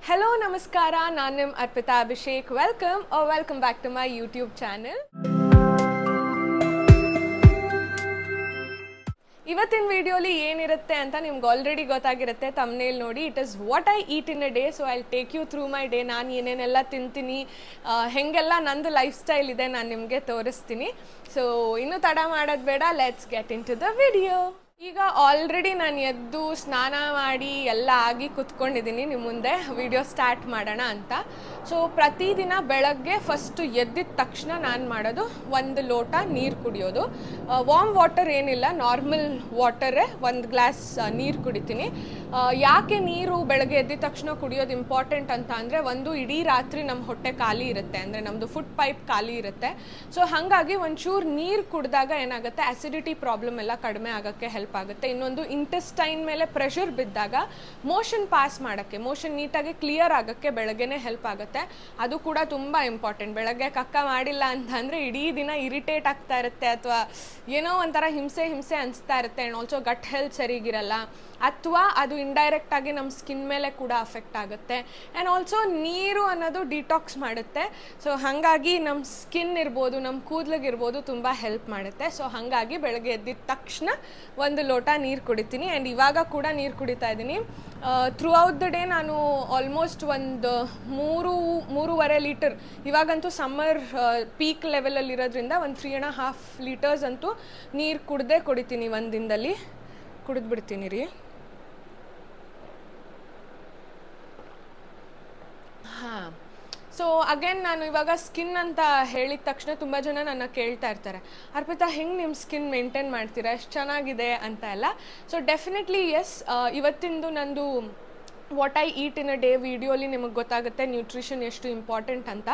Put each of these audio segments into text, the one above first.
Hello, Namaskara, Nanim Arpita Abhishek. Welcome back to my YouTube channel. ಇವತ್ತಿನ ವಿಡಿಯೋಲಿ ಏನಿರುತ್ತೆ ಅಂತ ನಿಮ್ಗೆ ಆಲ್ರೆಡಿ ಗೊತ್ತಾಗಿರುತ್ತೆ thumbnail ನೋಡಿ. It is what I eat in a day, so I'll take you through my day. ನಾನು ಏನೇನೆಲ್ಲ ತಿಂತೀನಿ, ಹೆಂಗೆಲ್ಲ ನಂದು ಲೈಫ್ ಸ್ಟೈಲ್ ಇದೆ ನಾನು ನಿಮಗೆ ತೋರಿಸ್ತೀನಿ. ಸೊ ಇನ್ನೂ ತಡ ಮಾಡೋದು ಬೇಡ, let's get into the video. ಈಗ ಆಲ್ರೆಡಿ ನಾನು ಎದ್ದು ಸ್ನಾನ ಮಾಡಿ ಎಲ್ಲ ಆಗಿ ಕುತ್ಕೊಂಡಿದ್ದೀನಿ ನಿಮ್ಮ ಮುಂದೆ ವಿಡಿಯೋ ಸ್ಟಾರ್ಟ್ ಮಾಡೋಣ ಅಂತ. ಸೊ ಪ್ರತಿದಿನ ಬೆಳಗ್ಗೆ ಫಸ್ಟು ಎದ್ದಿದ ತಕ್ಷಣ ನಾನು ಮಾಡೋದು ಒಂದು ಲೋಟ ನೀರು ಕುಡಿಯೋದು. ವಾರ್ಮ್ ವಾಟರ್ ಏನಿಲ್ಲ, ನಾರ್ಮಲ್ ವಾಟರೇ ಒಂದು ಗ್ಲಾಸ್ ನೀರು ಕುಡಿತೀನಿ. ಯಾಕೆ ನೀರು ಬೆಳಗ್ಗೆ ಎದ್ದಿದ ತಕ್ಷಣ ಕುಡಿಯೋದು ಇಂಪಾರ್ಟೆಂಟ್ ಅಂತ ಅಂದರೆ, ಒಂದು ಇಡೀ ರಾತ್ರಿ ನಮ್ಮ ಹೊಟ್ಟೆ ಖಾಲಿ ಇರುತ್ತೆ, ಅಂದರೆ ನಮ್ಮದು ಫುಡ್ ಪೈಪ್ ಖಾಲಿ ಇರುತ್ತೆ. ಸೊ ಹಾಗಾಗಿ ಒಂಚೂರು ನೀರು ಕುಡಿದಾಗ ಏನಾಗುತ್ತೆ, ಆ್ಯಸಿಡಿಟಿ ಪ್ರಾಬ್ಲಮ್ ಎಲ್ಲ ಕಡಿಮೆ ಆಗೋಕ್ಕೆ ಹೆಲ್ಪ್ ಆಗುತ್ತೆ. ಇನ್ನೊಂದು ಇಂಟೆಸ್ಟೈನ್ ಮೇಲೆ ಪ್ರೆಷರ್ ಬಿದ್ದಾಗ ಮೋಷನ್ ಪಾಸ್ ಮಾಡೋಕ್ಕೆ, ಮೋಷನ್ ನೀಟಾಗಿ ಕ್ಲಿಯರ್ ಆಗೋಕ್ಕೆ ಬೆಳಗ್ಗೆನೇ ಹೆಲ್ಪ್ ಆಗುತ್ತೆ. ಅದು ಕೂಡ ತುಂಬ ಇಂಪಾರ್ಟೆಂಟ್. ಬೆಳಗ್ಗೆ ಕಕ್ಕ ಮಾಡಿಲ್ಲ ಅಂತಂದರೆ ಇಡೀ ದಿನ ಇರಿಟೇಟ್ ಆಗ್ತಾ ಇರುತ್ತೆ, ಅಥವಾ ಏನೋ ಒಂಥರ ಹಿಂಸೆ ಅನಿಸ್ತಾ ಇರುತ್ತೆ. ಆ್ಯಂಡ್ ಆಲ್ಸೋ ಗಟ್ ಹೆಲ್ತ್ ಸರಿಗಿರಲ್ಲ, ಅಥವಾ ಅದು ಇಂಡೈರೆಕ್ಟಾಗಿ ನಮ್ಮ ಸ್ಕಿನ್ ಮೇಲೆ ಕೂಡ ಅಫೆಕ್ಟ್ ಆಗುತ್ತೆ. ಆ್ಯಂಡ್ ಆಲ್ಸೋ ನೀರು ಅನ್ನೋದು ಡಿಟಾಕ್ಸ್ ಮಾಡುತ್ತೆ. ಸೊ ಹಾಗಾಗಿ ನಮ್ಮ ಸ್ಕಿನ್ ಇರ್ಬೋದು, ನಮ್ಮ ಕೂದಲಿಗಿರ್ಬೋದು ತುಂಬ ಹೆಲ್ಪ್ ಮಾಡುತ್ತೆ. ಸೊ ಹಾಗಾಗಿ ಬೆಳಗ್ಗೆ ಎದ್ದಿದ ತಕ್ಷಣ ಒಂದು ಲೋಟ ನೀರು ಕುಡಿತೀನಿ. ಆ್ಯಂಡ್ ಇವಾಗ ಕೂಡ ನೀರು ಕುಡಿತಾ ಇದ್ದೀನಿ. ಥ್ರೂ ಔಟ್ ದ ಡೇ ನಾನು ಆಲ್ಮೋಸ್ಟ್ ಒಂದು 3.5 ಲೀಟರ್, ಇವಾಗಂತೂ ಸಮ್ಮರ್ ಪೀಕ್ ಲೆವೆಲಲ್ಲಿರೋದ್ರಿಂದ ಒಂದು 3.5 ಲೀಟರ್ಸ್ ಅಂತೂ ನೀರು ಕುಡಿತೀನಿ. ಒಂದು ದಿನದಲ್ಲಿ ಕುಡಿದ್ಬಿಡ್ತೀನಿ ರೀ. ಹಾಂ, ಸೊ ಅಗೇನ್ ನಾನು ಇವಾಗ ಸ್ಕಿನ್ ಅಂತ ಹೇಳಿದ ತಕ್ಷಣ ತುಂಬ ಜನ ನನ್ನ ಕೇಳ್ತಾ ಇರ್ತಾರೆ, ಅರ್ಪಿತಾ ಹೆಂಗೆ ನಿಮ್ಮ ಸ್ಕಿನ್ ಮೇಂಟೈನ್ ಮಾಡ್ತೀರಾ, ಎಷ್ಟು ಚೆನ್ನಾಗಿದೆ ಅಂತ ಎಲ್ಲ. ಸೊ ಡೆಫಿನೆಟ್ಲಿ ಎಸ್, ಇವತ್ತಿಂದು ನಂದು what I eat in a day ವಿಡಿಯೋಲಿ ನಿಮಗೆ ಗೊತ್ತಾಗುತ್ತೆ ನ್ಯೂಟ್ರಿಷನ್ ಎಷ್ಟು ಇಂಪಾರ್ಟೆಂಟ್ ಅಂತ.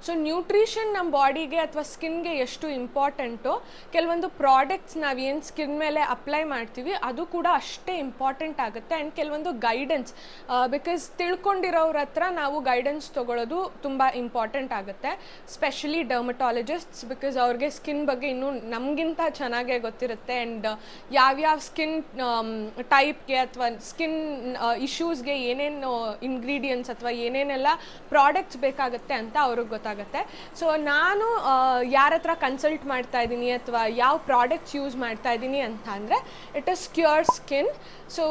ಸೊ ನ್ಯೂಟ್ರಿಷನ್ ನಮ್ಮ ಬಾಡಿಗೆ ಅಥವಾ ಸ್ಕಿನ್ಗೆ ಎಷ್ಟು ಇಂಪಾರ್ಟೆಂಟು, ಕೆಲವೊಂದು ಪ್ರಾಡಕ್ಟ್ಸ್ ನಾವೇನು ಸ್ಕಿನ್ ಮೇಲೆ ಅಪ್ಲೈ ಮಾಡ್ತೀವಿ ಅದು ಕೂಡ ಅಷ್ಟೇ ಇಂಪಾರ್ಟೆಂಟ್ ಆಗುತ್ತೆ. ಆ್ಯಂಡ್ ಕೆಲವೊಂದು ಗೈಡೆನ್ಸ್, ಬಿಕಾಸ್ ತಿಳ್ಕೊಂಡಿರೋರ ಹತ್ರ ನಾವು ಗೈಡೆನ್ಸ್ ತೊಗೊಳ್ಳೋದು ತುಂಬ ಇಂಪಾರ್ಟೆಂಟ್ ಆಗುತ್ತೆ, ಸ್ಪೆಷಲಿ ಡರ್ಮಟಾಲಜಿಸ್ಟ್ಸ್, ಬಿಕಾಸ್ ಅವ್ರಿಗೆ ಸ್ಕಿನ್ ಬಗ್ಗೆ ಇನ್ನೂ ನಮಗಿಂತ ಚೆನ್ನಾಗೇ ಗೊತ್ತಿರುತ್ತೆ. ಆ್ಯಂಡ್ ಯಾವ್ಯಾವ ಸ್ಕಿನ್ ಟೈಪ್ಗೆ ಅಥವಾ ಸ್ಕಿನ್ ಇಶ್ಯೂಸ್ಗೆ ಏನೇನು ಇಂಗ್ರೀಡಿಯೆಂಟ್ಸ್ ಅಥವಾ ಏನೇನೆಲ್ಲ ಪ್ರಾಡಕ್ಟ್ಸ್ ಬೇಕಾಗುತ್ತೆ ಅಂತ ಅವ್ರಿಗೆ ಗೊತ್ತಾಗುತ್ತೆ. ಸೊ ನಾನು ಯಾರ ಹತ್ರ ಕನ್ಸಲ್ಟ್ ಮಾಡ್ತಾ ಇದ್ದೀನಿ ಅಥವಾ ಯಾವ ಪ್ರಾಡಕ್ಟ್ಸ್ ಯೂಸ್ ಮಾಡ್ತಾ ಇದ್ದೀನಿ ಅಂತ ಅಂದರೆ, it is cure skin. So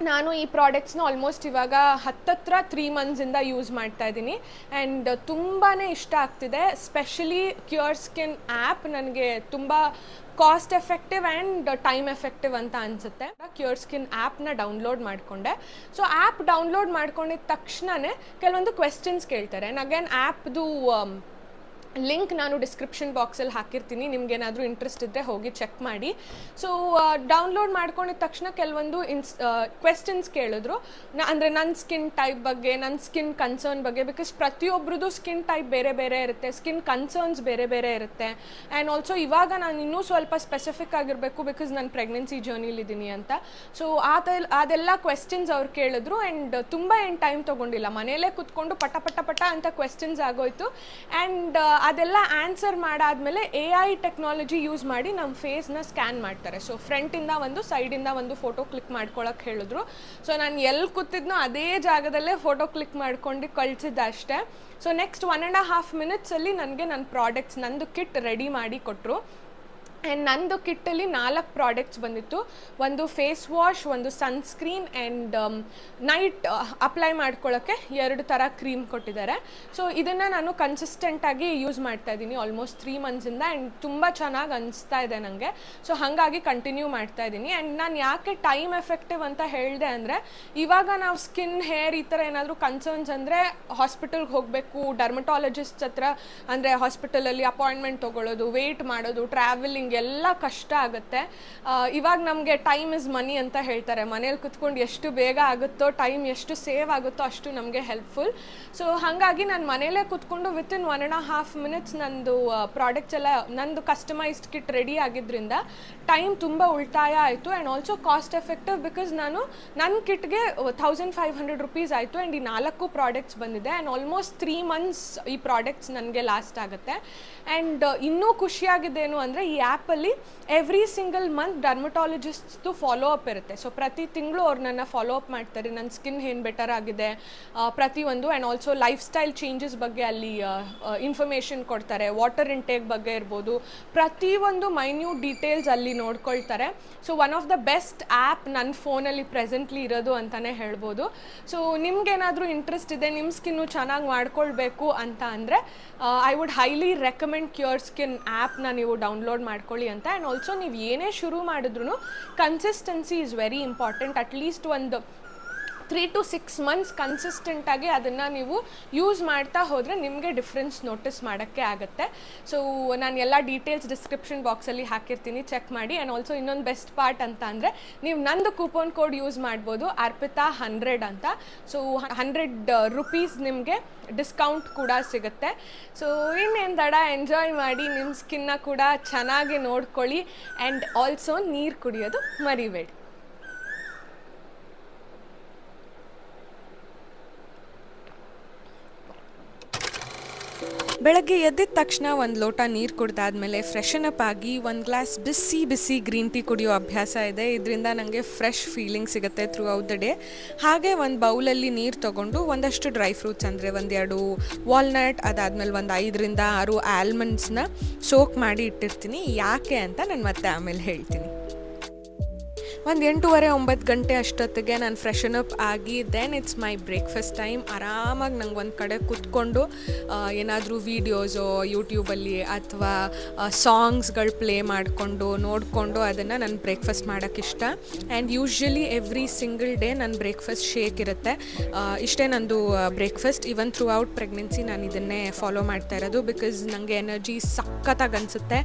ನಾನು ಈ ಪ್ರಾಡಕ್ಟ್ಸ್ನ ಆಲ್ಮೋಸ್ಟ್ ಇವಾಗ 3 ಮಂತ್ಸಿಂದ ಯೂಸ್ ಮಾಡ್ತಾ ಇದ್ದೀನಿ. ಆ್ಯಂಡ್ ತುಂಬಾ ಇಷ್ಟ ಆಗ್ತಿದೆ. ಸ್ಪೆಷಲಿ ಕ್ಯೂರ್ ಸ್ಕಿನ್ ಆ್ಯಪ್ ನನಗೆ ತುಂಬ cost effective and time effective ಅಂತ ಅನಿಸುತ್ತೆ. ಕ್ಯೂರ್ ಸ್ಕಿನ್ ಆ್ಯಪ್ನ ಡೌನ್ಲೋಡ್ ಮಾಡಿಕೊಂಡೆ. ಸೊ ಆ್ಯಪ್ ಡೌನ್ಲೋಡ್ ಮಾಡ್ಕೊಂಡಿದ್ದ ತಕ್ಷಣವೇ ಕೆಲವೊಂದು ಕ್ವೆಶ್ಚನ್ಸ್ ಕೇಳ್ತಾರೆ. ಆ್ಯಂಡ್ ಅಗೇನ್ ಆ್ಯಪ್ದು ಲಿಂಕ್ ನಾನು ಡಿಸ್ಕ್ರಿಪ್ಷನ್ ಬಾಕ್ಸಲ್ಲಿ ಹಾಕಿರ್ತೀನಿ, ನಿಮ್ಗೇನಾದರೂ ಇಂಟ್ರೆಸ್ಟ್ ಇದ್ದರೆ ಹೋಗಿ ಚೆಕ್ ಮಾಡಿ. ಸೊ ಡೌನ್ಲೋಡ್ ಮಾಡ್ಕೊಂಡಿದ ತಕ್ಷಣ ಕೆಲವೊಂದು ಕ್ವೆಶ್ಚನ್ಸ್ ಕೇಳಿದ್ರು, ಅಂದರೆ ನನ್ನ ಸ್ಕಿನ್ ಟೈಪ್ ಬಗ್ಗೆ, ನನ್ನ ಸ್ಕಿನ್ ಕನ್ಸರ್ನ್ ಬಗ್ಗೆ, ಬಿಕಾಸ್ ಪ್ರತಿಯೊಬ್ಬರದ್ದು ಸ್ಕಿನ್ ಟೈಪ್ ಬೇರೆ ಬೇರೆ ಇರುತ್ತೆ, ಸ್ಕಿನ್ ಕನ್ಸರ್ನ್ಸ್ ಬೇರೆ ಬೇರೆ ಇರುತ್ತೆ. ಆ್ಯಂಡ್ ಆಲ್ಸೋ ಇವಾಗ ನಾನು ಇನ್ನೂ ಸ್ವಲ್ಪ ಸ್ಪೆಸಿಫಿಕ್ ಆಗಿರಬೇಕು, ಬಿಕಾಸ್ ನಾನು ಪ್ರೆಗ್ನೆನ್ಸಿ ಜರ್ನಿಲಿದ್ದೀನಿ ಅಂತ. ಸೊ ಅದೆಲ್ಲ ಕ್ವೆಶ್ಚನ್ಸ್ ಅವ್ರು ಕೇಳಿದ್ರು. ಆ್ಯಂಡ್ ತುಂಬ ಏನು ಟೈಮ್ ತೊಗೊಂಡಿಲ್ಲ, ಮನೆಯಲ್ಲೇ ಕುತ್ಕೊಂಡು ಪಟ ಅಂತ ಕ್ವೆಶ್ಚನ್ಸ್ ಆಗೋಯ್ತು. ಆ್ಯಂಡ್ ಅದೆಲ್ಲ ಆನ್ಸರ್ ಮಾಡಾದ್ಮೇಲೆ AI ಟೆಕ್ನಾಲಜಿ ಯೂಸ್ ಮಾಡಿ ನಮ್ಮ ಫೇಸ್ನ ಸ್ಕ್ಯಾನ್ ಮಾಡ್ತಾರೆ. ಸೊ ಫ್ರಂಟಿಂದ ಒಂದು, ಸೈಡಿಂದ ಒಂದು ಫೋಟೋ ಕ್ಲಿಕ್ ಮಾಡ್ಕೊಳಕ್ಕೆ ಹೇಳಿದ್ರು. ಸೊ ನಾನು ಎಲ್ಲಿ ಕೂತಿದ್ನೋ ಅದೇ ಜಾಗದಲ್ಲೇ ಫೋಟೋ ಕ್ಲಿಕ್ ಮಾಡ್ಕೊಂಡು ಕಳಿಸಿದ್ದೆ ಅಷ್ಟೇ. ಸೊ ನೆಕ್ಸ್ಟ್ 1.5 ಮಿನಿಟ್ಸಲ್ಲಿ ನನಗೆ ನನ್ನ ಪ್ರಾಡಕ್ಟ್ಸ್, ನಂದು ಕಿಟ್ ರೆಡಿ ಮಾಡಿ ಕೊಟ್ಟರು. ಆ್ಯಂಡ್ ನಂದು ಕಿಟ್ಟಲ್ಲಿ 4 ಪ್ರಾಡಕ್ಟ್ಸ್ ಬಂದಿತ್ತು. ಒಂದು ಫೇಸ್ ವಾಶ್, ಒಂದು ಸನ್ಸ್ಕ್ರೀನ್, ಆ್ಯಂಡ್ ನೈಟ್ ಅಪ್ಲೈ ಮಾಡ್ಕೊಳ್ಳೋಕ್ಕೆ 2 ಥರ ಕ್ರೀಮ್ ಕೊಟ್ಟಿದ್ದಾರೆ. ಸೊ ಇದನ್ನು ನಾನು ಕನ್ಸಿಸ್ಟೆಂಟಾಗಿ ಯೂಸ್ ಮಾಡ್ತಾ ಇದ್ದೀನಿ ಆಲ್ಮೋಸ್ಟ್ 3 ಮಂತ್ಸಿಂದ. ಆ್ಯಂಡ್ ತುಂಬ ಚೆನ್ನಾಗಿ ಅನಿಸ್ತಾ ಇದೆ ನನಗೆ. ಸೊ ಹಾಗಾಗಿ ಕಂಟಿನ್ಯೂ ಮಾಡ್ತಾ ಇದ್ದೀನಿ. ಆ್ಯಂಡ್ ನಾನು ಯಾಕೆ ಟೈಮ್ ಎಫೆಕ್ಟಿವ್ ಅಂತ ಹೇಳಿದೆ ಅಂದರೆ, ಇವಾಗ ನಾವು ಸ್ಕಿನ್, ಹೇರ್ ಈ ಥರ ಏನಾದರೂ ಕನ್ಸರ್ನ್ಸ್ ಅಂದರೆ ಹಾಸ್ಪಿಟಲ್ಗೆ ಹೋಗಬೇಕು, ಡರ್ಮಟಾಲಜಿಸ್ಟ್ ಹತ್ರ, ಅಂದರೆ ಹಾಸ್ಪಿಟಲಲ್ಲಿ ಅಪಾಯಿಂಟ್ಮೆಂಟ್ ತೊಗೊಳ್ಳೋದು, ವೆಯ್ಟ್ ಮಾಡೋದು, ಟ್ರಾವೆಲಿಂಗ್ ಎಲ್ಲ ಕಷ್ಟ ಆಗುತ್ತೆ. ಇವಾಗ ನಮಗೆ ಟೈಮ್ ಇಸ್ ಮನಿ ಅಂತ ಹೇಳ್ತಾರೆ. ಮನೇಲಿ ಕುತ್ಕೊಂಡು ಎಷ್ಟು ಬೇಗ ಆಗುತ್ತೋ, ಟೈಮ್ ಎಷ್ಟು ಸೇವ್ ಆಗುತ್ತೋ ಅಷ್ಟು ನಮಗೆ ಹೆಲ್ಪ್ಫುಲ್. ಸೊ ಹಾಗಾಗಿ ನಾನು ಮನೇಲೇ ಕುತ್ಕೊಂಡು ವಿತಿನ್ 1.5 ಮಿನಿಟ್ಸ್ ನಂದು ಪ್ರಾಡಕ್ಟ್ಸ್ ಎಲ್ಲ, ನಂದು ಕಸ್ಟಮೈಸ್ಡ್ ಕಿಟ್ ರೆಡಿ ಆಗಿದ್ದರಿಂದ ಟೈಮ್ ತುಂಬ ಉಳಿತಾಯ ಆಯಿತು. And also cost effective, because ನನ್ನ ಕಿಟ್ಗೆ 1500 ರೂಪೀಸ್ ಆಯಿತು. ಆ್ಯಂಡ್ ಈ 4 ಪ್ರಾಡಕ್ಟ್ಸ್ ಬಂದಿದೆ. ಆ್ಯಂಡ್ ಆಲ್ಮೋಸ್ಟ್ 3 ಮಂತ್ಸ್ ಈ ಪ್ರಾಡಕ್ಟ್ಸ್ ನನಗೆ ಲಾಸ್ಟ್ ಆಗುತ್ತೆ. ಆ್ಯಂಡ್ ಇನ್ನೂ ಖುಷಿಯಾಗಿದ್ದೇನು ಅಂದರೆ, ಈ ಆ್ಯಪ್ ಆ್ಯಪಲ್ಲಿ ಎವ್ರಿ ಸಿಂಗಲ್ ಮಂತ್ ಡರ್ಮಟಾಲಜಿಸ್ಟ್ದು ಫಾಲೋ ಅಪ್ ಇರುತ್ತೆ. ಸೊ ಪ್ರತಿ ತಿಂಗಳು ಅವ್ರು ನನ್ನ ಫಾಲೋ ಅಪ್ ಮಾಡ್ತಾರೆ, ನನ್ನ ಸ್ಕಿನ್ ಏನು ಬೆಟರ್ ಆಗಿದೆ ಪ್ರತಿಯೊಂದು. And also life style changes ಬಗ್ಗೆ ಅಲ್ಲಿ ಇನ್ಫಾರ್ಮೇಷನ್ ಕೊಡ್ತಾರೆ. ವಾಟರ್ ಇಂಟೇಕ್ ಬಗ್ಗೆ ಇರ್ಬೋದು, ಪ್ರತಿಯೊಂದು ಮೈನ್ಯೂಟ್ ಡೀಟೇಲ್ಸ್ ಅಲ್ಲಿ ನೋಡ್ಕೊಳ್ತಾರೆ. So one of the best app ನನ್ನ ಫೋನಲ್ಲಿ ಪ್ರೆಸೆಂಟ್ಲಿ ಇರೋದು ಅಂತಲೇ ಹೇಳ್ಬೋದು. ಸೊ ನಿಮ್ಗೇನಾದರೂ ಇಂಟ್ರೆಸ್ಟ್ ಇದೆ, ನಿಮ್ಮ ಸ್ಕಿನ್ನು ಚೆನ್ನಾಗಿ ಮಾಡ್ಕೊಳ್ಬೇಕು ಅಂತ ಅಂದರೆ I would highly recommend cure skin ಆ್ಯಪ್ನ ನೀವು ಡೌನ್ಲೋಡ್ ಮಾಡ್ಕೊಳ್ಳಿ ಅಂತ. ಆ್ಯಂಡ್ ಆಲ್ಸೋ ನೀವು ಏನೇ ಶುರು ಮಾಡಿದ್ರೂ consistency is very important. At least ಒಂದು 3 to 6 months ಕನ್ಸಿಸ್ಟೆಂಟಾಗಿ ಅದನ್ನು ನೀವು ಯೂಸ್ ಮಾಡ್ತಾ ಹೋದರೆ ನಿಮಗೆ ಡಿಫ್ರೆನ್ಸ್ ನೋಟಿಸ್ ಮಾಡೋಕ್ಕೆ ಆಗುತ್ತೆ. ಸೊ ನಾನು ಎಲ್ಲ ಡೀಟೇಲ್ಸ್ ಡಿಸ್ಕ್ರಿಪ್ಷನ್ ಬಾಕ್ಸಲ್ಲಿ ಹಾಕಿರ್ತೀನಿ, ಚೆಕ್ ಮಾಡಿ. ಆ್ಯಂಡ್ ಆಲ್ಸೋ ಇನ್ನೊಂದು ಬೆಸ್ಟ್ ಪಾರ್ಟ್ ಅಂತ ಅಂದರೆ ನೀವು ನಂದು ಕೂಪನ್ ಕೋಡ್ ಯೂಸ್ ಮಾಡ್ಬೋದು, ಅರ್ಪಿತಾ 100 ಅಂತ. ಸೊ 100 rupees ನಿಮಗೆ ಡಿಸ್ಕೌಂಟ್ ಕೂಡ ಸಿಗುತ್ತೆ. ಸೊ ಇನ್ನೇನು ತಡ, ಎಂಜಾಯ್ ಮಾಡಿ, ನಿಮ್ಮ ಸ್ಕಿನ್ನ ಕೂಡ ಚೆನ್ನಾಗಿ ನೋಡ್ಕೊಳ್ಳಿ. ಆ್ಯಂಡ್ ಆಲ್ಸೋ ನೀರು ಕುಡಿಯೋದು ಮರಿಬೇಡಿ. ಬೆಳಗ್ಗೆ ಎದ್ದಿದ ತಕ್ಷಣ ಒಂದು ಲೋಟ ನೀರು ಕುಡ್ದಾದ್ಮೇಲೆ ಫ್ರೆಶನ್ ಅಪ್ ಆಗಿ ಒಂದು ಗ್ಲಾಸ್ ಬಿಸಿ ಗ್ರೀನ್ ಟೀ ಕುಡಿಯೋ ಅಭ್ಯಾಸ ಇದೆ. ಇದರಿಂದ ನನಗೆ ಫ್ರೆಶ್ ಫೀಲಿಂಗ್ ಸಿಗುತ್ತೆ ಥ್ರೂ ಔಟ್ ದ ಡೇ. ಹಾಗೆ ಒಂದು ಬೌಲಲ್ಲಿ ನೀರು ತೊಗೊಂಡು ಒಂದಷ್ಟು ಡ್ರೈ ಫ್ರೂಟ್ಸ್ ಅಂದರೆ 1-2 ವಾಲ್ನಟ್, ಅದಾದಮೇಲೆ ಒಂದು 5 to 6 ಆಲ್ಮಂಡ್ಸ್ನ ಸೋಕ್ ಮಾಡಿ ಇಟ್ಟಿರ್ತೀನಿ. ಯಾಕೆ ಅಂತ ನಾನು ಮತ್ತೆ ಆಮೇಲೆ ಹೇಳ್ತೀನಿ. ಒಂದು 8:30-9 ಗಂಟೆ ಅಷ್ಟೊತ್ತಿಗೆ ನಾನು ಫ್ರೆಶನ್ ಅಪ್ ಆಗಿ then it's my breakfast time. ಆರಾಮಾಗಿ ನಂಗೆ ಒಂದು ಕಡೆ ಕೂತ್ಕೊಂಡು ಏನಾದರೂ ವೀಡಿಯೋಸು ಯೂಟ್ಯೂಬಲ್ಲಿ ಅಥವಾ ಸಾಂಗ್ಸ್ಗಳು ಪ್ಲೇ ಮಾಡಿಕೊಂಡು ನೋಡಿಕೊಂಡು ಅದನ್ನು ನಾನು ಬ್ರೇಕ್ಫಾಸ್ಟ್ ಮಾಡೋಕ್ಕಿಷ್ಟ. And usually every single day ನನ್ನ ಬ್ರೇಕ್ಫಾಸ್ಟ್ ಶೇಕ್ ಇರುತ್ತೆ. ಇಷ್ಟೇ ನಂದು breakfast. Even throughout pregnancy ನಾನು ಇದನ್ನೇ ಫಾಲೋ ಮಾಡ್ತಾ ಇರೋದು. ಬಿಕಾಸ್ ನನಗೆ ಎನರ್ಜಿ ಸಖತ್ತಾಗಿ ಅನಿಸುತ್ತೆ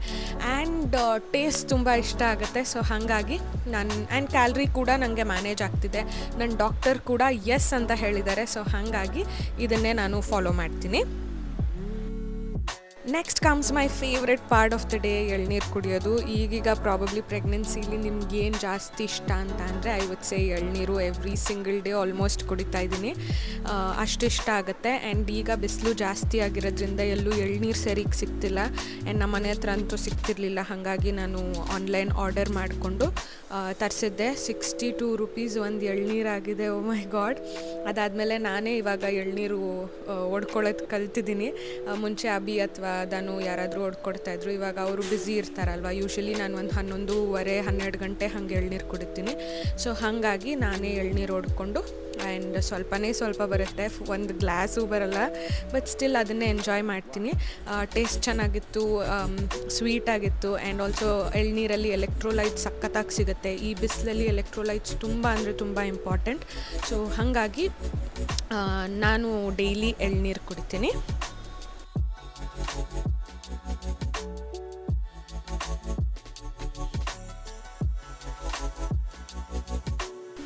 ಆ್ಯಂಡ್ ಟೇಸ್ಟ್ ತುಂಬ ಇಷ್ಟ ಆಗುತ್ತೆ. ಸೊ ಹಾಗಾಗಿ ನಾನು ಆ್ಯಂಡ್ ಕ್ಯಾಲ್ರಿ ಕೂಡ ನನಗೆ ಮ್ಯಾನೇಜ್ ಆಗ್ತಿದೆ. ನನ್ನ ಡಾಕ್ಟರ್ ಕೂಡ ಎಸ್ ಅಂತ ಹೇಳಿದ್ದಾರೆ. ಸೊ ಹಾಗಾಗಿ ಇದನ್ನೇ ನಾನು ಫಾಲೋ ಮಾಡ್ತೀನಿ. Next comes my favourite part of the day, ಎಳ್ನೀರು ಕುಡಿಯೋದು. ಈಗೀಗ ಪ್ರಾಬಬ್ಲಿ ಪ್ರೆಗ್ನೆನ್ಸಿಲಿ ನಿಮ್ಗೇನು ಜಾಸ್ತಿ ಇಷ್ಟ ಅಂತ ಅಂದರೆ ಐ ವುಡ್ ಸೇ ಎಳ್ನೀರು. ಎವ್ರಿ ಸಿಂಗಲ್ ಡೇ ಆಲ್ಮೋಸ್ಟ್ ಕುಡಿತಾ ಇದ್ದೀನಿ, ಅಷ್ಟು ಇಷ್ಟ ಆಗುತ್ತೆ. ಆ್ಯಂಡ್ ಈಗ ಬಿಸಿಲು ಜಾಸ್ತಿ ಆಗಿರೋದ್ರಿಂದ ಎಲ್ಲೂ ಎಳ್ನೀರು ಸರಿಗೆ ಸಿಗ್ತಿಲ್ಲ. ಆ್ಯಂಡ್ ನಮ್ಮ ಮನೆ ಹತ್ರ ಅಂತೂ ಸಿಗ್ತಿರ್ಲಿಲ್ಲ. ಹಾಗಾಗಿ ನಾನು ಆನ್ಲೈನ್ ಆರ್ಡರ್ ಮಾಡಿಕೊಂಡು ತರಿಸಿದ್ದೆ. 62 rupees ಒಂದು ಎಳ್ನೀರಾಗಿದೆ. ಓ ಮೈ ಗಾಡ್. ಅದಾದಮೇಲೆ ನಾನೇ ಇವಾಗ ಎಳ್ನೀರು ಒಡ್ಕೊಳ್ಳೋದು ಕಲ್ತಿದ್ದೀನಿ. ಮುಂಚೆ ಅಬಿ ಅಥವಾ ಧನು ಯಾರಾದರೂ ಹೊಡ್ಕೊಡ್ತಾಯಿದ್ರು. ಇವಾಗ ಅವರು ಬ್ಯುಸಿ ಇರ್ತಾರಲ್ವ. ಯೂಶ್ವಲಿ ನಾನು ಒಂದು 11:30-12 ಗಂಟೆ ಹಾಗೆ ಎಳ್ನೀರು ಕುಡಿತೀನಿ. ಸೊ ಹಾಗಾಗಿ ನಾನೇ ಎಳ್ನೀರು ಹೊಡ್ಕೊಂಡು ಆ್ಯಂಡ್ ಸ್ವಲ್ಪ ಬರುತ್ತೆ, ಒಂದು ಗ್ಲಾಸು ಬರಲ್ಲ, ಬಟ್ ಸ್ಟಿಲ್ ಅದನ್ನೇ ಎಂಜಾಯ್ ಮಾಡ್ತೀನಿ. ಟೇಸ್ಟ್ ಚೆನ್ನಾಗಿತ್ತು, ಸ್ವೀಟಾಗಿತ್ತು. ಆ್ಯಂಡ್ ಆಲ್ಸೋ ಎಳ್ನೀರಲ್ಲಿ ಎಲೆಕ್ಟ್ರೋಲೈಟ್ಸ್ ಸಖತ್ತಾಗಿ ಸಿಗುತ್ತೆ. ಈ ಬಿಸಿಲಲ್ಲಿ ಎಲೆಕ್ಟ್ರೋಲೈಟ್ಸ್ ತುಂಬ ಇಂಪಾರ್ಟೆಂಟ್. ಸೊ ಹಾಗಾಗಿ ನಾನು ಡೈಲಿ ಎಳ್ನೀರು ಕುಡಿತೀನಿ.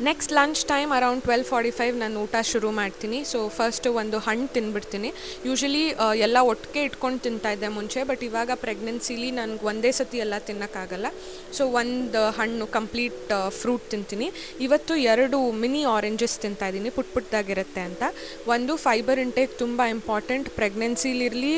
ನೆಕ್ಸ್ಟ್ ಲಂಚ್ ಟೈಮ್ ಅರೌಂಡ್ 12:45 ನಾನು ಊಟ ಶುರು ಮಾಡ್ತೀನಿ. ಸೊ ಫಸ್ಟು ಒಂದು ಹಣ್ಣು ತಿಂದ್ಬಿಡ್ತೀನಿ. ಯೂಶ್ವಲಿ ಎಲ್ಲ ಒಟ್ಟಿಗೆ ಇಟ್ಕೊಂಡು ತಿಂತಾಯಿದ್ದೆ ಮುಂಚೆ, ಬಟ್ ಇವಾಗ ಪ್ರೆಗ್ನೆನ್ಸಿಲಿ ನನಗೆ ಒಂದೇ ಸತಿ ಎಲ್ಲ ತಿನ್ನೋಕ್ಕಾಗಲ್ಲ. ಸೊ ಒಂದು ಹಣ್ಣು ಕಂಪ್ಲೀಟ್ ಫ್ರೂಟ್ ತಿಂತೀನಿ. ಇವತ್ತು 2 ಮಿನಿ ಆರೆಂಜಸ್ ತಿಂತಾಯಿದ್ದೀನಿ, ಪುಟ್ಟದಾಗಿರುತ್ತೆ ಅಂತ. ಒಂದು ಫೈಬರ್ ಇಂಟೇಕ್ ತುಂಬ ಇಂಪಾರ್ಟೆಂಟ್ ಪ್ರೆಗ್ನೆನ್ಸಿಲಿರಲಿ.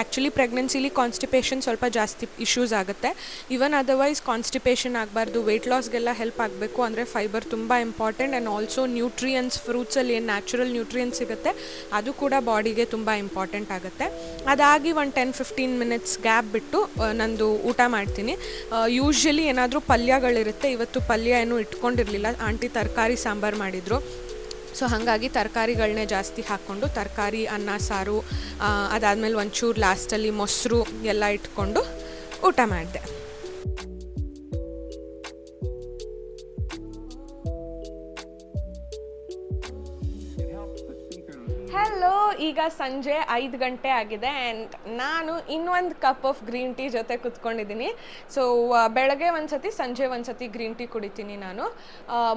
ಆ್ಯಕ್ಚುಲಿ ಪ್ರೆಗ್ನೆನ್ಸಿಲಿ ಕಾನ್ಸ್ಟಿಪೇಷನ್ ಸ್ವಲ್ಪ ಜಾಸ್ತಿ ಇಶ್ಯೂಸ್ ಆಗುತ್ತೆ. ಈವನ್ ಅದರ್ವೈಸ್ ಕಾನ್ಸ್ಟಿಪೇಷನ್ ಆಗಬಾರ್ದು, ವೆಯ್ಟ್ ಲಾಸ್ಗೆಲ್ಲ ಹೆಲ್ಪ್ ಆಗಬೇಕು ಅಂದರೆ ಫೈಬರ್ ತುಂಬ ಇಂಪಾರ್ಟೆಂಟ್. ಆ್ಯಂಡ್ ಆಲ್ಸೋ ನ್ಯೂಟ್ರಿಯನ್ಸ್, ಫ್ರೂಟ್ಸಲ್ಲಿ ಏನು ನ್ಯಾಚುರಲ್ ನ್ಯೂಟ್ರಿಯನ್ಸ್ ಸಿಗುತ್ತೆ ಅದು ಕೂಡ ಬಾಡಿಗೆ ತುಂಬ ಇಂಪಾರ್ಟೆಂಟ್ ಆಗುತ್ತೆ. ಅದಾಗಿ ಒಂದು 10-15 minutes ಗ್ಯಾಪ್ ಬಿಟ್ಟು ನಂದು ಊಟ ಮಾಡ್ತೀನಿ. ಯೂಶ್ವಲಿ ಏನಾದರೂ ಪಲ್ಯಗಳಿರುತ್ತೆ. ಇವತ್ತು ಪಲ್ಯ ಏನೂ ಇಟ್ಕೊಂಡಿರಲಿಲ್ಲ, ಆಂಟಿ ತರಕಾರಿ ಸಾಂಬಾರು ಮಾಡಿದರು. ಸೊ ಹಾಗಾಗಿ ತರಕಾರಿಗಳನ್ನೇ ಜಾಸ್ತಿ ಹಾಕ್ಕೊಂಡು ತರಕಾರಿ, ಅನ್ನ, ಸಾರು, ಅದಾದಮೇಲೆ ಒಂಚೂರು ಲಾಸ್ಟಲ್ಲಿ ಮೊಸರು ಎಲ್ಲ ಇಟ್ಕೊಂಡು ಊಟ ಮಾಡಿದೆ. ಹಲೋ, ಈಗ ಸಂಜೆ 5 ಗಂಟೆ ಆಗಿದೆ ಆ್ಯಂಡ್ ನಾನು ಇನ್ನೊಂದು ಕಪ್ ಆಫ್ ಗ್ರೀನ್ ಟೀ ಜೊತೆ ಕುತ್ಕೊಂಡಿದ್ದೀನಿ. ಸೊ ಬೆಳಗ್ಗೆ ಒಂದ್ಸತಿ, ಸಂಜೆ ಒಂದ್ಸತಿ ಗ್ರೀನ್ ಟೀ ಕುಡಿತೀನಿ ನಾನು.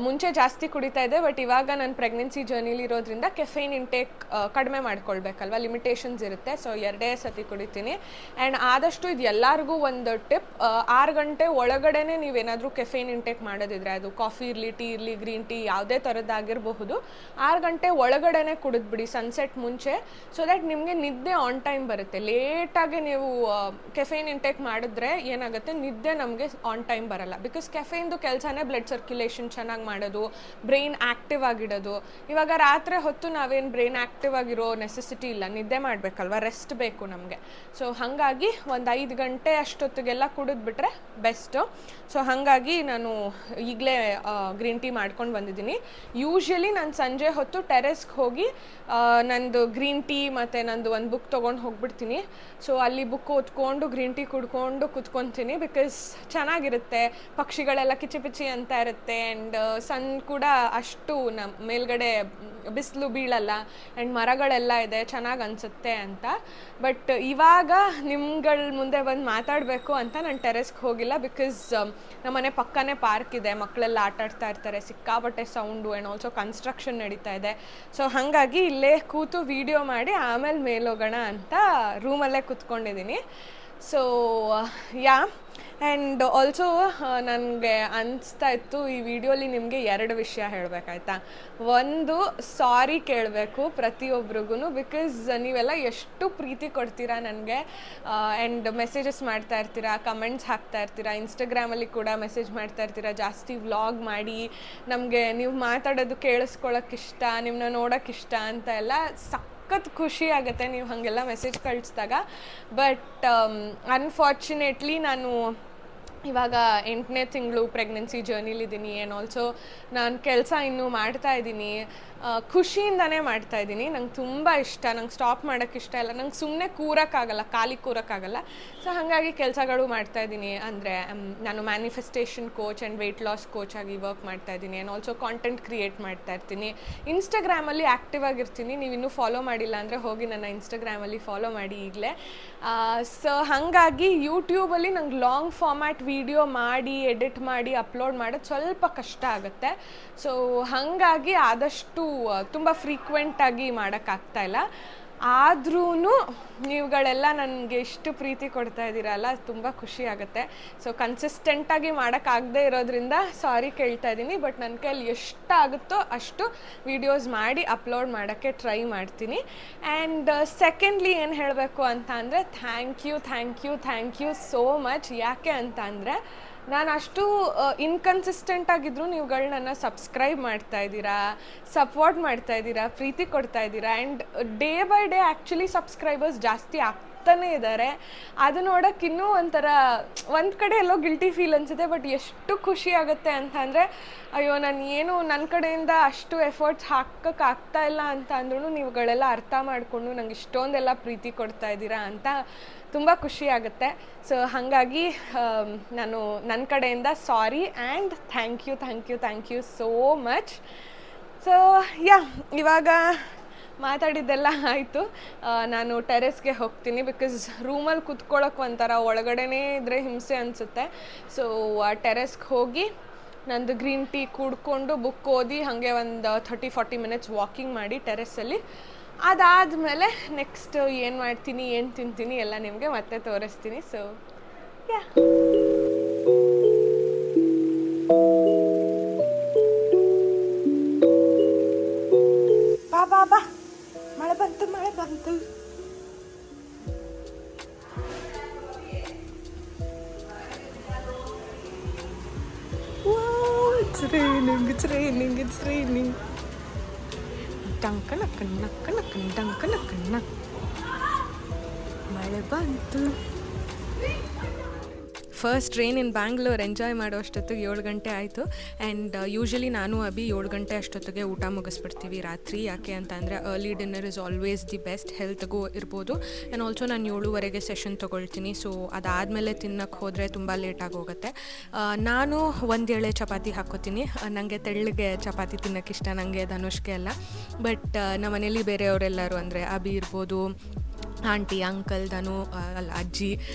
ಮುಂಚೆ ಜಾಸ್ತಿ ಕುಡಿತಾ ಇದ್ದೆ, ಬಟ್ ಇವಾಗ ನಾನು ಪ್ರೆಗ್ನೆನ್ಸಿ ಜರ್ನಿಲಿ ಇರೋದ್ರಿಂದ ಕೆಫೇನ್ ಇಂಟೇಕ್ ಕಡಿಮೆ ಮಾಡ್ಕೊಳ್ಬೇಕಲ್ವ, ಲಿಮಿಟೇಷನ್ಸ್ ಇರುತ್ತೆ. ಸೊ 2 ಸತಿ ಕುಡಿತೀನಿ. ಆ್ಯಂಡ್ ಆದಷ್ಟು ಇದು ಎಲ್ಲರಿಗೂ ಒಂದು ಟಿಪ್, 6 ಗಂಟೆ ಒಳಗಡೆನೇ ನೀವೇನಾದರೂ ಕೆಫೇನ್ ಇಂಟೇಕ್ ಮಾಡೋದಿದ್ರೆ, ಅದು ಕಾಫಿ ಇರಲಿ, ಟೀ ಇರಲಿ, ಗ್ರೀನ್ ಟೀ ಯಾವುದೇ ಥರದ್ದಾಗಿರಬಹುದು, 6 ಗಂಟೆ ಒಳಗಡೆನೇ ಕುಡಿದ್ಬಿಡಿ. ಸನ್ಸೆಟ್ ಮುಂಚೆ ಮುಂಚೆ, ಸೊ ದ್ಯಾಟ್ ನಿಮಗೆ ನಿದ್ದೆ ಆನ್ ಟೈಮ್ ಬರುತ್ತೆ. ಲೇಟಾಗಿ ನೀವು ಕೆಫೇನ್ ಇಂಟೇಕ್ ಮಾಡಿದ್ರೆ ಏನಾಗುತ್ತೆ, ನಿದ್ದೆ ನಮಗೆ ಆನ್ ಟೈಮ್ ಬರಲ್ಲ. ಬಿಕಾಸ್ ಕೆಫೇನ್ದು ಕೆಲಸನೇ ಬ್ಲಡ್ ಸರ್ಕ್ಯುಲೇಷನ್ ಚೆನ್ನಾಗಿ ಮಾಡೋದು, ಬ್ರೈನ್ ಆ್ಯಕ್ಟಿವ್ ಆಗಿಡೋದು. ಇವಾಗ ರಾತ್ರಿ ಹೊತ್ತು ನಾವೇನು ಬ್ರೈನ್ ಆ್ಯಕ್ಟಿವ್ ಆಗಿರೋ ನೆಸೆಸಿಟಿ ಇಲ್ಲ, ನಿದ್ದೆ ಮಾಡಬೇಕಲ್ವ, ರೆಸ್ಟ್ ಬೇಕು ನಮಗೆ. ಸೊ ಹಾಗಾಗಿ ಒಂದು 5 ಗಂಟೆ ಅಷ್ಟೊತ್ತಿಗೆಲ್ಲ ಕುಡಿದ್ಬಿಟ್ರೆ ಬೆಸ್ಟು. ಸೊ ಹಾಗಾಗಿ ನಾನು ಈಗಲೇ ಗ್ರೀನ್ ಟೀ ಮಾಡ್ಕೊಂಡು ಬಂದಿದ್ದೀನಿ. ಯೂಶ್ವಲಿ ನಾನು ಸಂಜೆ ಹೊತ್ತು ಟೆರೆಸ್ಗೆ ಹೋಗಿ ನಂದು ಗ್ರೀನ್ ಟೀ ಮತ್ತು ನಂದು ಒಂದು ಬುಕ್ ತೊಗೊಂಡು ಹೋಗ್ಬಿಡ್ತೀನಿ. ಸೊ ಅಲ್ಲಿ ಬುಕ್ ಓದ್ಕೊಂಡು ಗ್ರೀನ್ ಟೀ ಕುಡ್ಕೊಂಡು ಕುತ್ಕೊತೀನಿ. ಬಿಕಾಸ್ ಚೆನ್ನಾಗಿರುತ್ತೆ, ಪಕ್ಷಿಗಳೆಲ್ಲ ಕಿಚಿಪಿಚಿ ಅಂತ ಇರುತ್ತೆ. ಆ್ಯಂಡ್ ಸನ್ ಕೂಡ ಅಷ್ಟು ನಮ್ಮ ಮೇಲ್ಗಡೆ ಬಿಸಿಲು ಬೀಳಲ್ಲ, ಆ್ಯಂಡ್ ಮರಗಳೆಲ್ಲ ಇದೆ, ಚೆನ್ನಾಗಿ ಅನಿಸುತ್ತೆ ಅಂತ. ಬಟ್ ಇವಾಗ ನಿಮ್ಗಳ ಮುಂದೆ ಬಂದು ಮಾತಾಡಬೇಕು ಅಂತ ನಾನು ಟೆರೆಸ್ಗೆ ಹೋಗಿಲ್ಲ. ಬಿಕಾಸ್ ನಮ್ಮನೆ ಪಕ್ಕನೇ ಪಾರ್ಕ್ ಇದೆ, ಮಕ್ಕಳೆಲ್ಲ ಆಟಾಡ್ತಾ ಇರ್ತಾರೆ, ಸಿಕ್ಕಾಪಟ್ಟೆ ಸೌಂಡು. ಆ್ಯಂಡ್ ಆಲ್ಸೋ ಕನ್ಸ್ಟ್ರಕ್ಷನ್ ನಡೀತಾ ಇದೆ. ಸೊ ಹಾಗಾಗಿ ಇಲ್ಲೇ ಕೂತು ವಿಡಿಯೋ ಮಾಡಿ ಆಮೇಲೆ ಮೇಲೋಗೋಣ ಅಂತ ರೂಮಲ್ಲೇ ಕೂತ್ಕೊಂಡಿದ್ದೀನಿ. ಸೊ ಯಾ, ಆ್ಯಂಡ್ ಆಲ್ಸೋ ನನಗೆ ಅನಿಸ್ತಾ ಇತ್ತು ಈ ವಿಡಿಯೋಲಿ ನಿಮಗೆ 2 ವಿಷಯ ಹೇಳಬೇಕಾಯ್ತಾ. ಒಂದು, ಸಾರಿ ಕೇಳಬೇಕು ಪ್ರತಿಯೊಬ್ರಿಗೂ. ಬಿಕಾಸ್ ನೀವೆಲ್ಲ ಎಷ್ಟು ಪ್ರೀತಿ ಕೊಡ್ತೀರಾ ನನಗೆ, ಆ್ಯಂಡ್ ಮೆಸೇಜಸ್ ಮಾಡ್ತಾ ಇರ್ತೀರಾ, ಕಮೆಂಟ್ಸ್ ಹಾಕ್ತಾ ಇರ್ತೀರಾ, ಇನ್ಸ್ಟಾಗ್ರಾಮಲ್ಲಿ ಕೂಡ ಮೆಸೇಜ್ ಮಾಡ್ತಾ ಇರ್ತೀರಾ, ಜಾಸ್ತಿ ವ್ಲಾಗ್ ಮಾಡಿ ನಮಗೆ ನೀವು ಮಾತಾಡೋದು ಕೇಳಿಸ್ಕೊಳ್ಳೋಕ್ಕಿಷ್ಟ, ನಿಮ್ಮನ್ನ ನೋಡೋಕ್ಕಿಷ್ಟ ಅಂತ ಎಲ್ಲ ಸಖತ್ ಖುಷಿ ಆಗುತ್ತೆ ನೀವು ಹಾಗೆಲ್ಲ ಮೆಸೇಜ್ ಕಳಿಸಿದಾಗ. ಬಟ್ ಅನ್ಫಾರ್ಚುನೇಟ್ಲಿ ನಾನು ಇವಾಗ 8ನೇ ತಿಂಗಳು ಪ್ರೆಗ್ನೆನ್ಸಿ ಜರ್ನಿಲಿದ್ದೀನಿ. ಆ್ಯಂಡ್ ಆಲ್ಸೋ ನಾನು ಕೆಲಸ ಇನ್ನೂ ಮಾಡ್ತಾಯಿದ್ದೀನಿ, ಖುಷಿಯಿಂದನೇ ಮಾಡ್ತಾಯಿದ್ದೀನಿ. ನಂಗೆ ತುಂಬ ಇಷ್ಟ, ನಂಗೆ ಸ್ಟಾಪ್ ಮಾಡೋಕ್ಕೆ ಇಷ್ಟ ಇಲ್ಲ, ನಂಗೆ ಸುಮ್ಮನೆ ಕೂರೋಕ್ಕಾಗಲ್ಲ, ಖಾಲಿ ಕೂರೋಕ್ಕಾಗಲ್ಲ. ಸೊ ಹಾಗಾಗಿ ಕೆಲಸಗಳು ಮಾಡ್ತಾಯಿದ್ದೀನಿ. ಅಂದರೆ ನಾನು manifestation coach and weight loss coach ಆಗಿ ವರ್ಕ್ ಮಾಡ್ತಾಯಿದ್ದೀನಿ. ಆ್ಯಂಡ್ ಆಲ್ಸೋ ಕಾಂಟೆಂಟ್ ಕ್ರಿಯೇಟ್ ಮಾಡ್ತಾಯಿರ್ತೀನಿ. ಇನ್ಸ್ಟಾಗ್ರಾಮಲ್ಲಿ ಆ್ಯಕ್ಟಿವ್ ಆಗಿರ್ತೀನಿ. ನೀವು ಇನ್ನೂ ಫಾಲೋ ಮಾಡಿಲ್ಲ ಅಂದರೆ ಹೋಗಿ ನನ್ನ ಇನ್ಸ್ಟಾಗ್ರಾಮಲ್ಲಿ ಫಾಲೋ ಮಾಡಿ ಈಗಲೇ. ಸೊ ಹಾಗಾಗಿ ಯೂಟ್ಯೂಬಲ್ಲಿ ನಂಗೆ ಲಾಂಗ್ ಫಾರ್ಮ್ಯಾಟ್ ವಿಡಿಯೋ ಮಾಡಿ ಎಡಿಟ್ ಮಾಡಿ ಅಪ್ಲೋಡ್ ಮಾಡೋದು ಸ್ವಲ್ಪ ಕಷ್ಟ ಆಗುತ್ತೆ. ಸೊ ಹಾಗಾಗಿ ಆದಷ್ಟು ತುಂಬ ಫ್ರೀಕ್ವೆಂಟಾಗಿ ಮಾಡೋಕ್ಕಾಗ್ತಾಯಿಲ್ಲ. ಆದ್ರೂ ನೀವುಗಳೆಲ್ಲ ನನಗೆ ಇಷ್ಟು ಪ್ರೀತಿ ಕೊಡ್ತಾ ಇದ್ದೀರಲ್ಲ, ತುಂಬ ಖುಷಿ ಆಗುತ್ತೆ. ಸೊ ಕನ್ಸಿಸ್ಟೆಂಟಾಗಿ ಮಾಡೋಕ್ಕಾಗದೇ ಇರೋದ್ರಿಂದ ಸಾರಿ ಕೇಳ್ತಾ ಇದ್ದೀನಿ. ಬಟ್ ನನ್ನ ಕೈಯಲ್ಲಿ ಎಷ್ಟಾಗುತ್ತೋ ಅಷ್ಟು ವೀಡಿಯೋಸ್ ಮಾಡಿ ಅಪ್ಲೋಡ್ ಮಾಡೋಕ್ಕೆ ಟ್ರೈ ಮಾಡ್ತೀನಿ. ಆ್ಯಂಡ್ ಸೆಕೆಂಡ್ಲಿ ಏನು ಹೇಳಬೇಕು ಅಂತ ಅಂದರೆ, ಥ್ಯಾಂಕ್ ಯು ಸೋ ಮಚ್. ಯಾಕೆ ಅಂತ ಅಂದರೆ, ನಾನು ಅಷ್ಟು ಇನ್ಕನ್ಸಿಸ್ಟೆಂಟ್ ಆಗಿದ್ರು ನೀವುಗಳು ನನ್ನ ಸಬ್ಸ್ಕ್ರೈಬ್ ಮಾಡ್ತಾ ಇದ್ದೀರಾ, ಸಪೋರ್ಟ್ ಮಾಡ್ತಾ ಇದ್ದೀರಾ, ಪ್ರೀತಿ ಕೊಡ್ತಾ ಇದ್ದೀರಾ. And day by day actually subscribers ಜಾಸ್ತಿ ಆಗ್ತಾನೇ ಇದ್ದಾರೆ. ಅದು ನೋಡೋಕೆ ಇನ್ನೂ ಒಂಥರ ಒಂದು ಕಡೆ ಎಲ್ಲೋ ಗಿಲ್ಟಿ ಫೀಲ್ ಅನಿಸುತ್ತೆ. ಬಟ್ ಎಷ್ಟು ಖುಷಿ ಆಗುತ್ತೆ ಅಂತ ಅಂದರೆ, ಅಯ್ಯೋ ನಾನು ಏನು ನನ್ನ ಕಡೆಯಿಂದ ಅಷ್ಟು ಎಫರ್ಟ್ಸ್ ಹಾಕೋಕ್ಕಾಗ್ತಾ ಇಲ್ಲ ಅಂತ ಅಂದ್ರೂ ನೀವುಗಳೆಲ್ಲ ಅರ್ಥ ಮಾಡಿಕೊಂಡು ನಂಗೆ ಇಷ್ಟೊಂದೆಲ್ಲ ಪ್ರೀತಿ ಕೊಡ್ತಾ ಇದ್ದೀರಾ ಅಂತ ತುಂಬ ಖುಷಿ ಆಗುತ್ತೆ. ಸೊ ಹಾಗಾಗಿ ನಾನು ನನ್ನ ಕಡೆಯಿಂದ sorry and thank you so much. So yeah, ಇವಾಗ ಮಾತಾಡಿದ್ದೆಲ್ಲ ಆಯಿತು. ನಾನು ಟೆರೆಸ್ಗೆ ಹೋಗ್ತೀನಿ. ಬಿಕಾಸ್ ರೂಮಲ್ಲಿ ಕುತ್ಕೊಳ್ಳೋಕೆ ಒಂಥರ ಒಳಗಡೆನೇ ಇದ್ದರೆ ಹಿಂಸೆ ಅನಿಸುತ್ತೆ. ಸೊ ಟೆರೆಸ್ಗೆ ಹೋಗಿ ನಂದು ಗ್ರೀನ್ ಟೀ ಕುಡ್ಕೊಂಡು ಬುಕ್ ಓದಿ ಹಾಗೆ ಒಂದು 30-40 ಮಿನಿಟ್ಸ್ ವಾಕಿಂಗ್ ಮಾಡಿ ಟೆರೆಸ್ಸಲ್ಲಿ. ಅದಾದಮೇಲೆ ನೆಕ್ಸ್ಟ್ ಏನು ಮಾಡ್ತೀನಿ, ಏನು ತಿಂತೀನಿ ಎಲ್ಲ ನಿಮಗೆ ಮತ್ತೆ ತೋರಿಸ್ತೀನಿ. ಸೊ ಯಾ, ಬಾ ಮಳೆ ಬಂತು. It's raining. ಡಂಕನಕ್ಕನ್ನ ಮಳೆ ಬಂತು. ಫಸ್ಟ್ ರೈನ್ ಇನ್ ಬ್ಯಾಂಗ್ಳೂರ್ ಎಂಜಾಯ್ ಮಾಡೋ ಅಷ್ಟೊತ್ತಿಗೆ 7 ಗಂಟೆ ಆಯಿತು. ಆ್ಯಂಡ್ ಯೂಶ್ವಲಿ ನಾನು ಅಭಿ 7 ಗಂಟೆ ಅಷ್ಟೊತ್ತಿಗೆ ಊಟ ಮುಗಿಸ್ಬಿಡ್ತೀವಿ ರಾತ್ರಿ. ಯಾಕೆ ಅಂತ ಅಂದರೆ early dinner is always the best, ಹೆಲ್ತ್ಗೂ ಇರ್ಬೋದು. ಆ್ಯಂಡ್ ಆಲ್ಸೋ ನಾನು 7:15 ಸೆಷನ್ ತೊಗೊಳ್ತೀನಿ. ಸೊ ಅದಾದಮೇಲೆ ತಿನ್ನೋಕ್ಕೆ ಹೋದರೆ ತುಂಬ ಲೇಟಾಗಿ ಹೋಗುತ್ತೆ. ನಾನು 1 ಎಳೆ ಚಪಾತಿ ಹಾಕ್ಕೋತೀನಿ. ನನಗೆ ತೆಳ್ಳಗೆ ಚಪಾತಿ ತಿನ್ನೋಕ್ಕೆ ಇಷ್ಟ, ನನಗೆ ಧನುಷ್ಗೆ ಎಲ್ಲ. ಬಟ್ ನಮ್ಮ ಮನೇಲಿ ಬೇರೆಯವರೆಲ್ಲರೂ ಅಂದರೆ ಅಭಿ ಇರ್ಬೋದು, ಆಂಟಿ, ಅಂಕಲ್, ಧನು, ಅಜ್ಜಿ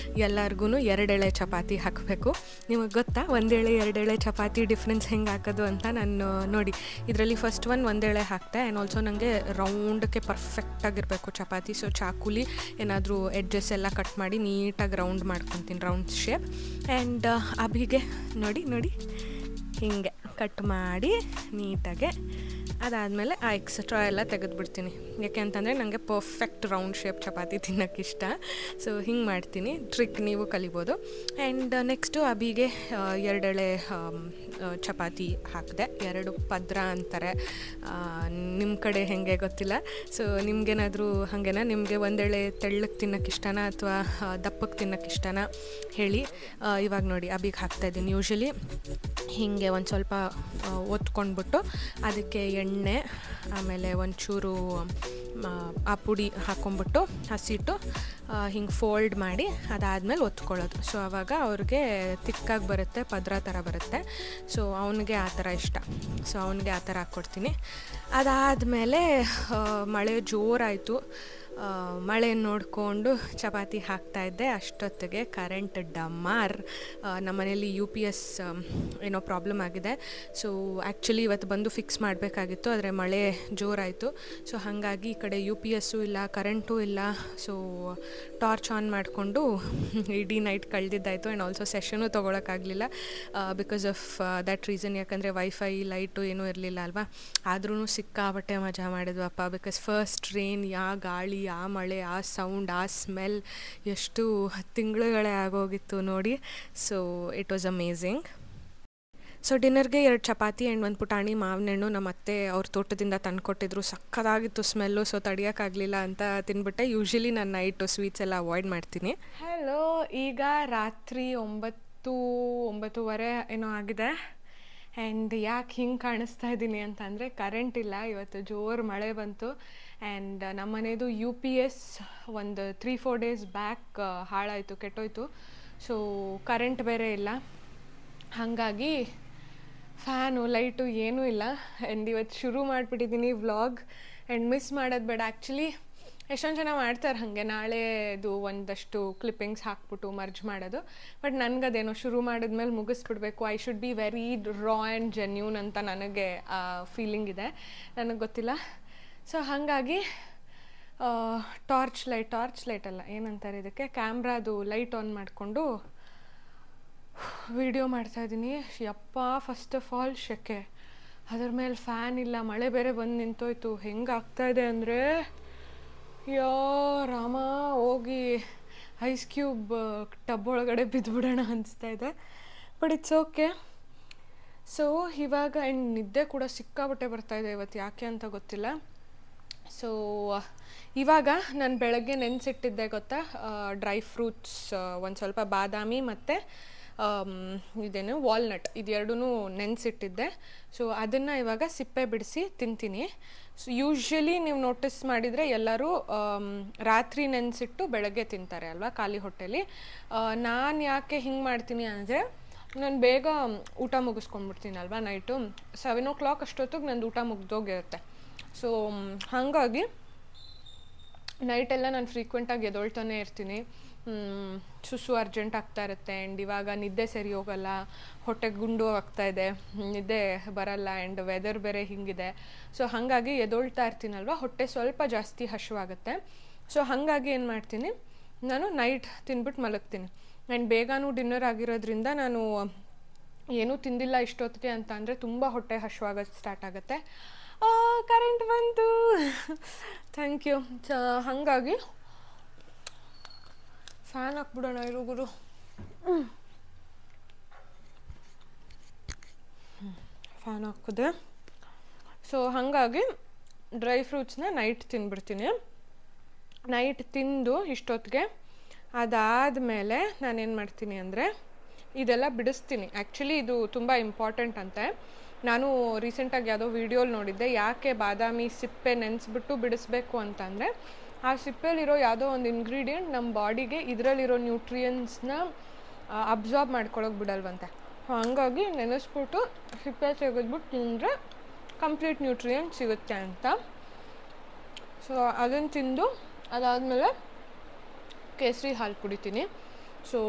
ಎಲ್ಲರಿಗೂ 2 ಎಳೆ ಚಪಾತಿ ಹಾಕಬೇಕು. ನಿಮಗೆ ಗೊತ್ತಾ 1 ಎಳೆ 2 ಎಳೆ ಚಪಾತಿ ಡಿಫ್ರೆನ್ಸ್ ಹೆಂಗೆ ಹಾಕೋದು ಅಂತ? ನಾನು ನೋಡಿ ಇದರಲ್ಲಿ ಫಸ್ಟ್ 1 ಎಳೆ ಹಾಕ್ತೆ. ಆ್ಯಂಡ್ ಆಲ್ಸೋ ನನಗೆ ರೌಂಡಕ್ಕೆ ಪರ್ಫೆಕ್ಟಾಗಿರಬೇಕು ಚಪಾತಿ. ಸೊ ಚಾಕುಲಿ ಏನಾದರೂ ಎಡ್ಜಸ್ ಎಲ್ಲ ಕಟ್ ಮಾಡಿ ನೀಟಾಗಿ ರೌಂಡ್ ಮಾಡ್ಕೊತೀನಿ, ರೌಂಡ್ ಶೇಪ್. ಆ್ಯಂಡ್ ಅಭಿಗೆ ನೋಡಿ ಹಿಂಗೆ ಕಟ್ ಮಾಡಿ ನೀಟಾಗೆ ಅದಾದಮೇಲೆ ಆ ಎಕ್ಸೆಟ್ರಾ ಎಲ್ಲ ತೆಗೆದುಬಿಡ್ತೀನಿ. ಯಾಕೆ ಅಂತಂದರೆ ನನಗೆ ಪರ್ಫೆಕ್ಟ್ ರೌಂಡ್ ಶೇಪ್ ಚಪಾತಿ ತಿನ್ನೋಕ್ಕಿಷ್ಟ. ಸೊ ಹಿಂಗೆ ಮಾಡ್ತೀನಿ. ಟ್ರಿಕ್ ನೀವು ಕಲಿಬೋದು. ಆ್ಯಂಡ್ ನೆಕ್ಸ್ಟು ಅಬಿಗೆ 2 ಎಳೆ ಚಪಾತಿ ಹಾಕಿದೆ. 2 ಪದ್ರ ಅಂತಾರೆ, ನಿಮ್ಮ ಕಡೆ ಹೇಗೆ ಗೊತ್ತಿಲ್ಲ. ಸೊ ನಿಮಗೇನಾದರೂ ಹಾಗೇನಾ, ನಿಮಗೆ 1 ಎಳೆ ತೆಳ್ಳಗೆ ತಿನ್ನೋಕ್ಕಿಷ್ಟನಾ ಅಥವಾ ದಪ್ಪಕ್ಕೆ ತಿನ್ನೋಕ್ಕಿಷ್ಟನಾ ಹೇಳಿ. ಇವಾಗ ನೋಡಿ ಅಬಿಗೆ ಹಾಕ್ತಾಯಿದ್ದೀನಿ. ಯೂಶ್ವಲಿ ಹೀಗೆ ಒಂದು ಸ್ವಲ್ಪ ಒತ್ಕೊಂಡ್ಬಿಟ್ಟು ಅದಕ್ಕೆ ಎಣ್ಣೆ ಆಮೇಲೆ ಒಂಚೂರು ಆ ಪುಡಿ ಹಾಕ್ಕೊಂಬಿಟ್ಟು ಹಸಿಟ್ಟು ಹಿಂಗೆ ಫೋಲ್ಡ್ ಮಾಡಿ ಅದಾದಮೇಲೆ ಒತ್ಕೊಳ್ಳೋದು. ಸೊ ಆವಾಗ ಅವ್ರಿಗೆ ತಿಕ್ಕಾಗಿ ಬರುತ್ತೆ, ಪದ್ರ ಥರ ಬರುತ್ತೆ. ಸೊ ಅವನಿಗೆ ಆ ಥರ ಇಷ್ಟ. ಸೊ ಅವನಿಗೆ ಆ ಥರ ಹಾಕ್ಕೊಡ್ತೀನಿ. ಅದಾದಮೇಲೆ ಮಳೆ ಜೋರಾಯಿತು. ಮಳೆ ನೋಡಿಕೊಂಡು ಚಪಾತಿ ಹಾಕ್ತಾಯಿದ್ದೆ. ಅಷ್ಟೊತ್ತಿಗೆ ಕರೆಂಟ್ ಡಮಾರ್. ನಮ್ಮ ಮನೇಲಿ UPS ಏನೋ ಪ್ರಾಬ್ಲಮ್ ಆಗಿದೆ. ಸೊ ಆ್ಯಕ್ಚುಲಿ ಇವತ್ತು ಬಂದು ಫಿಕ್ಸ್ ಮಾಡಬೇಕಾಗಿತ್ತು, ಆದರೆ ಮಳೆ ಜೋರಾಯಿತು. ಸೊ ಹಾಗಾಗಿ ಈ ಕಡೆ UPSಸು ಇಲ್ಲ, ಕರೆಂಟೂ ಇಲ್ಲ. ಸೊ ಟಾರ್ಚ್ ಆನ್ ಮಾಡಿಕೊಂಡು ಇಡೀ ನೈಟ್ ಕಳೆದಿದ್ದಾಯಿತು. ಆ್ಯಂಡ್ ಆಲ್ಸೋ ಸೆಷನು ತೊಗೊಳಕ್ಕಾಗಲಿಲ್ಲ ಬಿಕಾಸ್ ಆಫ್ ದ್ಯಾಟ್ ರೀಸನ್. ಯಾಕಂದರೆ ವೈಫೈ ಲೈಟು ಏನೂ ಇರಲಿಲ್ಲ ಅಲ್ವಾ. ಆದ್ರೂ ಸಿಕ್ಕಾಬಟ್ಟೆ ಮಜಾ ಮಾಡಿದ್ವಪ್ಪ. ಬಿಕಾಸ್ ಫಸ್ಟ್ ರೇನ್, ಆ ಗಾಳಿ, ಆ ಮಳೆ, ಆ ಸೌಂಡ್, ಆ ಸ್ಮೆಲ್, ಎಷ್ಟು ತಿಂಗಳುಗಳೇ ಆಗೋಗಿತ್ತು ನೋಡಿ. So it was amazing. So ಡಿನ್ನರ್ಗೆ 2 ಚಪಾತಿ ಆ್ಯಂಡ್ 1 ಪುಟಾಣಿ ಮಾವಿನಹಣ್ಣು ನಮ್ಮ ಅತ್ತೆ ಅವ್ರ ತೋಟದಿಂದ ತಂದುಕೊಟ್ಟಿದ್ರು. ಸಕ್ಕತ್ತಾಗಿತ್ತು ಸ್ಮೆಲ್ಲು. ಸೊ ತಡಿಯೋಕ್ಕಾಗಲಿಲ್ಲ ಅಂತ ತಿನ್ಬಿಟ್ಟೆ. ಯೂಶ್ವಲಿ ನಾನು ನೈಟು ಸ್ವೀಟ್ಸ್ ಎಲ್ಲ ಅವಾಯ್ಡ್ ಮಾಡ್ತೀನಿ. ಹಲೋ, ಈಗ ರಾತ್ರಿ 9-9:30 ಏನೋ ಆಗಿದೆ. ಆ್ಯಂಡ್ ಯಾಕೆ ಹಿಂಗೆ ಕಾಣಿಸ್ತಾ ಇದ್ದೀನಿ ಅಂತಂದರೆ ಕರೆಂಟ್ ಇಲ್ಲ. ಇವತ್ತು ಜೋರು ಮಳೆ ಬಂತು. ಆ್ಯಂಡ್ ನಮ್ಮ ಮನೆಯದು UPS ಒಂದು 3-4 ಡೇಸ್ ಬ್ಯಾಕ್ ಹಾಳಾಯಿತು, ಕೆಟ್ಟೋಯ್ತು. ಸೊ ಕರೆಂಟ್ ಬೇರೆ ಇಲ್ಲ. ಹಾಗಾಗಿ ಫ್ಯಾನು, ಲೈಟು ಏನೂ ಇಲ್ಲ. ಆ್ಯಂಡ್ ಇವತ್ತು ಶುರು ಮಾಡಿಬಿಟ್ಟಿದ್ದೀನಿ ವ್ಲಾಗ್. ಆ್ಯಂಡ್ ಮಿಸ್ ಮಾಡೋದು ಬೇಡ. ಆ್ಯಕ್ಚುಲಿ ಎಷ್ಟೊಂದು ಜನ ಮಾಡ್ತಾರೆ ಹಾಗೆ, ನಾಳೆದು ಒಂದಷ್ಟು ಕ್ಲಿಪ್ಪಿಂಗ್ಸ್ ಹಾಕ್ಬಿಟ್ಟು ಮರ್ಜ್ ಮಾಡೋದು. ಬಟ್ ನನಗದೇನೋ ಶುರು ಮಾಡಿದ್ಮೇಲೆ ಮುಗಿಸ್ಬಿಡ್ಬೇಕು. I should be very raw and genuine ಅಂತ ನನಗೆ ಫೀಲಿಂಗ್ ಇದೆ. ನನಗೆ ಗೊತ್ತಿಲ್ಲ. ಸೊ ಹಾಗಾಗಿ ಟಾರ್ಚ್ ಲೈಟ್ ಅಲ್ಲ, ಏನಂತಾರೆ ಇದಕ್ಕೆ, ಕ್ಯಾಮ್ರಾದು ಲೈಟ್ ಆನ್ ಮಾಡಿಕೊಂಡು ವಿಡಿಯೋ ಮಾಡ್ತಾಯಿದ್ದೀನಿ. ಯಪ್ಪ, ಫಸ್ಟ್ ಆಫ್ ಆಲ್ ಶೆಕೆ, ಅದ್ರ ಮೇಲೆ ಫ್ಯಾನ್ ಇಲ್ಲ, ಮಳೆ ಬೇರೆ ಬಂದು ನಿಂತೋಯ್ತು. ಹೆಂಗೆ ಆಗ್ತಾಯಿದೆ ಅಂದರೆ ಯೋ ರಾಮ, ಹೋಗಿ ಐಸ್ ಕ್ಯೂಬ್ ಟಬ್ ಒಳಗಡೆ ಬಿದ್ದುಬಿಡೋಣ ಅನಿಸ್ತಾ ಇದೆ. But it's okay. ಸೊ ಇವಾಗ ನಿದ್ದೆ ಕೂಡ ಸಿಕ್ಕಾಬಟ್ಟೆ ಬರ್ತಾಯಿದೆ ಇವತ್ತು, ಯಾಕೆ ಅಂತ ಗೊತ್ತಿಲ್ಲ. ಸೊ ಇವಾಗ ನಾನು ಬೆಳಗ್ಗೆ ನೆನೆಸಿಟ್ಟಿದ್ದೆ ಗೊತ್ತಾ, ಡ್ರೈ ಫ್ರೂಟ್ಸ್, ಒಂದು ಸ್ವಲ್ಪ ಬಾದಾಮಿ ಮತ್ತು ಇದೇನು ವಾಲ್ನಟ್, ಇದೆರಡೂ ನೆನೆಸಿಟ್ಟಿದ್ದೆ. ಸೊ ಅದನ್ನು ಇವಾಗ ಸಿಪ್ಪೆ ಬಿಡಿಸಿ ತಿಂತೀನಿ. ಸೊ ಯೂಶ್ವಲಿ ನೀವು ನೋಟಿಸ್ ಮಾಡಿದರೆ ಎಲ್ಲರೂ ರಾತ್ರಿ ನೆನೆಸಿಟ್ಟು ಬೆಳಗ್ಗೆ ತಿಂತಾರೆ ಅಲ್ವಾ, ಖಾಲಿ ಹೊಟ್ಟೆಲಿ. ನಾನು ಯಾಕೆ ಹಿಂಗೆ ಮಾಡ್ತೀನಿ ಅಂದರೆ, ನಾನು ಬೇಗ ಊಟ ಮುಗಿಸ್ಕೊಂಡ್ಬಿಡ್ತೀನಿ ಅಲ್ವಾ. ನೈಟು 7 o'clock ಅಷ್ಟೊತ್ತಿಗೆ ನಂದು ಊಟ ಮುಗ್ದೋಗಿರುತ್ತೆ. ಸೊ ಹಾಗಾಗಿ ನೈಟೆಲ್ಲ ನಾನು ಫ್ರೀಕ್ವೆಂಟಾಗಿ ಎದೊಳ್ತಾನೆ ಇರ್ತೀನಿ. ಸುಸು ಅರ್ಜೆಂಟ್ ಆಗ್ತಾ ಇರುತ್ತೆ. ಆ್ಯಂಡ್ ಇವಾಗ ನಿದ್ದೆ ಸರಿ ಹೋಗಲ್ಲ, ಹೊಟ್ಟೆ ಗುಂಡು ಆಗ್ತಾಯಿದೆ, ನಿದ್ದೆ ಬರಲ್ಲ. ಆ್ಯಂಡ್ ವೆದರ್ ಬೇರೆ ಹಿಂಗಿದೆ. ಸೊ ಹಾಗಾಗಿ ಎದೊಳ್ತಾ ಇರ್ತೀನಲ್ವ, ಹೊಟ್ಟೆ ಸ್ವಲ್ಪ ಜಾಸ್ತಿ ಹಸಿವಾಗುತ್ತೆ. ಸೊ ಹಾಗಾಗಿ ಏನು ಮಾಡ್ತೀನಿ, ನಾನು ನೈಟ್ ತಿಂದ್ಬಿಟ್ಟು ಮಲಗ್ತೀನಿ. ಆ್ಯಂಡ್ ಬೇಗನೂ ಡಿನ್ನರ್ ಆಗಿರೋದ್ರಿಂದ ನಾನು ಏನೂ ತಿಂದಿಲ್ಲ ಇಷ್ಟೊತ್ತಿಗೆ ಅಂತ ಅಂದರೆ ತುಂಬ ಹೊಟ್ಟೆ ಹಸಿವಾಗೋದು ಸ್ಟಾರ್ಟ್ ಆಗುತ್ತೆ. ಕರೆಂಟ್ ಬಂತು, ಥ್ಯಾಂಕ್ ಯು. ಹಾಗಾಗಿ ಫ್ಯಾನ್ ಹಾಕ್ಬಿಡೋಣ ಇರು ಗುರು. ಫ್ಯಾನ್ ಹಾಕಿದೆ. ಸೊ ಹಾಗಾಗಿ ಡ್ರೈ ಫ್ರೂಟ್ಸ್ನ ನೈಟ್ ತಿಂದ್ಬಿಡ್ತೀನಿ. ನೈಟ್ ತಿಂದು ಇಷ್ಟೊತ್ತಿಗೆ ಅದಾದಮೇಲೆ ನಾನೇನು ಮಾಡ್ತೀನಿ ಅಂದರೆ ಇದೆಲ್ಲ ಬಿಡಿಸ್ತೀನಿ. ಆ್ಯಕ್ಚುಲಿ ಇದು ತುಂಬ ಇಂಪಾರ್ಟೆಂಟ್ ಅಂತೆ. ನಾನು ರೀಸೆಂಟಾಗಿ ಯಾವುದೋ ವೀಡಿಯೋಲಿ ನೋಡಿದ್ದೆ, ಯಾಕೆ ಬಾದಾಮಿ ಸಿಪ್ಪೆ ನೆನೆಸ್ಬಿಟ್ಟು ಬಿಡಿಸ್ಬೇಕು ಅಂತಂದರೆ, ಆ ಸಿಪ್ಪೆಲಿರೋ ಯಾವುದೋ ಒಂದು ಇಂಗ್ರೀಡಿಯೆಂಟ್ ನಮ್ಮ ಬಾಡಿಗೆ ಇದರಲ್ಲಿರೋ ನ್ಯೂಟ್ರಿಯನ್ಸ್ನ ಅಬ್ಸಾರ್ಬ್ ಮಾಡ್ಕೊಳಕ್ಕೆ ಬಿಡಲ್ವಂತೆ. ಹಾಗಾಗಿ ನೆನೆಸ್ಬಿಟ್ಟು ಸಿಪ್ಪೆ ತೆಗೆದ್ಬಿಟ್ಟು ತಿಂದರೆ ಕಂಪ್ಲೀಟ್ ನ್ಯೂಟ್ರಿಯೆಂಟ್ ಸಿಗುತ್ತೆ ಅಂತ. ಸೊ ಅದನ್ನು ತಿಂದು ಅದಾದಮೇಲೆ ಕೇಸರಿ ಹಾಲು ಕುಡಿತೀನಿ. So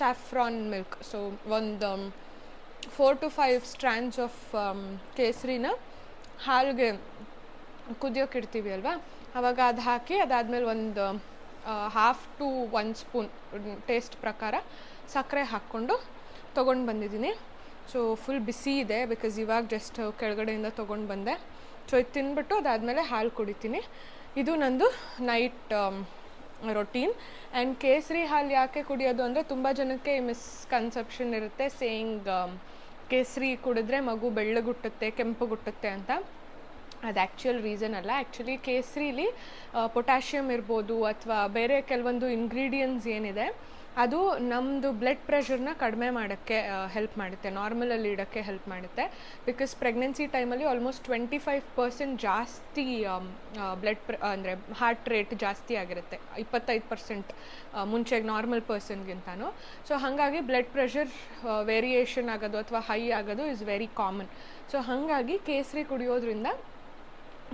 saffron milk. ಸೊ ಒಂದು 4 to 5 strands ಆಫ್ ಕೇಸರಿನ ಹಾಲಿಗೆ ಕುದಿಯೋಕೆ ಇಡ್ತೀವಿ ಅಲ್ವಾ, ಆವಾಗ ಅದು ಹಾಕಿ ಅದಾದಮೇಲೆ ಒಂದು 1/2 to 1 ಸ್ಪೂನ್ ಟೇಸ್ಟ್ ಪ್ರಕಾರ ಸಕ್ಕರೆ ಹಾಕ್ಕೊಂಡು ತೊಗೊಂಡು ಬಂದಿದ್ದೀನಿ. ಸೊ ಫುಲ್ ಬಿಸಿ ಇದೆ, ಬಿಕಾಸ್ ಇವಾಗ ಜಸ್ಟ್ ಕೆಳಗಡೆಯಿಂದ ತೊಗೊಂಡು ಬಂದೆ. ಸೊ ಇದು ತಿಂದ್ಬಿಟ್ಟು ಅದಾದಮೇಲೆ ಹಾಲು ಕುಡಿತೀನಿ. ಇದು ನಂದು ನೈಟ್ ರೊಟೀನ್. ಆ್ಯಂಡ್ ಕೇಸರಿ ಹಾಲು ಯಾಕೆ ಕುಡಿಯೋದು ಅಂದರೆ ತುಂಬ ಜನಕ್ಕೆ ಮಿಸ್ಕನ್ಸೆಪ್ಷನ್ ಇರುತ್ತೆ, ಸೇಯಿಂಗ್ ಕೇಸರಿ ಕುಡಿದ್ರೆ ಮಗು ಬೆಳ್ಳಗುಟ್ಟುತ್ತೆ, ಕೆಂಪುಗುಟ್ಟುತ್ತೆ ಅಂತ. ಅದು ಆ್ಯಕ್ಚುಯಲ್ ರೀಸನ್ ಅಲ್ಲ. ಆ್ಯಕ್ಚುಲಿ ಕೇಸರಿಲಿ ಪೊಟ್ಯಾಷಿಯಮ್ ಇರ್ಬೋದು ಅಥವಾ ಬೇರೆ ಕೆಲವೊಂದು ಇಂಗ್ರೀಡಿಯೆಂಟ್ಸ್ ಏನಿದೆ ಅದು ನಮ್ಮದು ಬ್ಲಡ್ ಪ್ರೆಷರ್ನ ಕಡಿಮೆ ಮಾಡೋಕ್ಕೆ ಹೆಲ್ಪ್ ಮಾಡುತ್ತೆ, ನಾರ್ಮಲಲ್ಲಿ ಇಡೋಕ್ಕೆ ಹೆಲ್ಪ್ ಮಾಡುತ್ತೆ. ಬಿಕಾಸ್ ಪ್ರೆಗ್ನೆನ್ಸಿ ಟೈಮಲ್ಲಿ ಆಲ್ಮೋಸ್ಟ್ 25% ಜಾಸ್ತಿ ಅಂದರೆ ಹಾರ್ಟ್ ರೇಟ್ ಜಾಸ್ತಿ ಆಗಿರುತ್ತೆ, 25% ಮುಂಚೆಗೆ ನಾರ್ಮಲ್ ಪರ್ಸನ್ಗಿಂತನೂ. ಸೊ ಹಾಗಾಗಿ ಬ್ಲಡ್ ಪ್ರೆಷರ್ ವೇರಿಯೇಷನ್ ಆಗೋದು ಅಥವಾ ಹೈ ಆಗೋದು ಇಸ್ ವೆರಿ ಕಾಮನ್. ಸೊ ಹಾಗಾಗಿ ಕೇಸರಿ ಕುಡಿಯೋದ್ರಿಂದ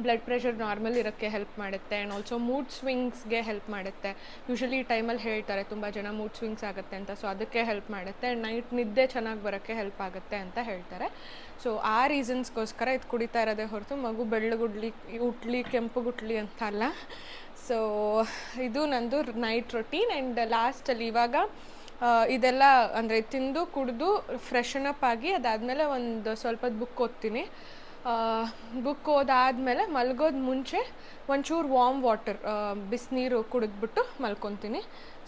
ಬ್ಲಡ್ ಪ್ರೆಷರ್ ನಾರ್ಮಲ್ ಇರೋಕ್ಕೆ ಹೆಲ್ಪ್ ಮಾಡುತ್ತೆ. ಆ್ಯಂಡ್ ಆಲ್ಸೋ ಮೂಡ್ ಸ್ವಿಂಗ್ಸ್ಗೆ ಹೆಲ್ಪ್ ಮಾಡುತ್ತೆ. ಯೂಶಲಿ ಈ ಟೈಮಲ್ಲಿ ಹೇಳ್ತಾರೆ ತುಂಬ ಜನ ಮೂಡ್ ಸ್ವಿಂಗ್ಸ್ ಆಗುತ್ತೆ ಅಂತ, ಸೊ ಅದಕ್ಕೆ ಹೆಲ್ಪ್ ಮಾಡುತ್ತೆ. ಆ್ಯಂಡ್ ನೈಟ್ ನಿದ್ದೆ ಚೆನ್ನಾಗಿ ಬರೋಕ್ಕೆ ಹೆಲ್ಪ್ ಆಗುತ್ತೆ ಅಂತ ಹೇಳ್ತಾರೆ. ಸೊ ಆ ರೀಸನ್ಸ್ಗೋಸ್ಕರ ಇದು ಕುಡಿತಾ ಇರೋದೇ ಹೊರತು ಮಗು ಉಟ್ಲಿ ಕೆಂಪುಗುಟ್ಲಿ ಅಂತ ಅಲ್ಲ. ಸೊ ಇದು ನಂದು ನೈಟ್ ರೊಟೀನ್. ಆ್ಯಂಡ್ ಲಾಸ್ಟಲ್ಲಿ ಇವಾಗ ಇದೆಲ್ಲ ಅಂದರೆ ತಿಂದು ಕುಡಿದು ಫ್ರೆಶನ್ ಅಪ್ ಆಗಿ ಅದಾದಮೇಲೆ ಒಂದು ಸ್ವಲ್ಪ ಬುಕ್ ಓದ್ತೀನಿ. ಬುಕ್ ಓದಾದಮೇಲೆ ಮಲ್ಗೋದು ಮುಂಚೆ ಒಂಚೂರು ವಾರ್ಮ್ ವಾಟರ್ ಬಿಸಿನೀರು ಕುಡಿದ್ಬಿಟ್ಟು ಮಲ್ಕೊತೀನಿ.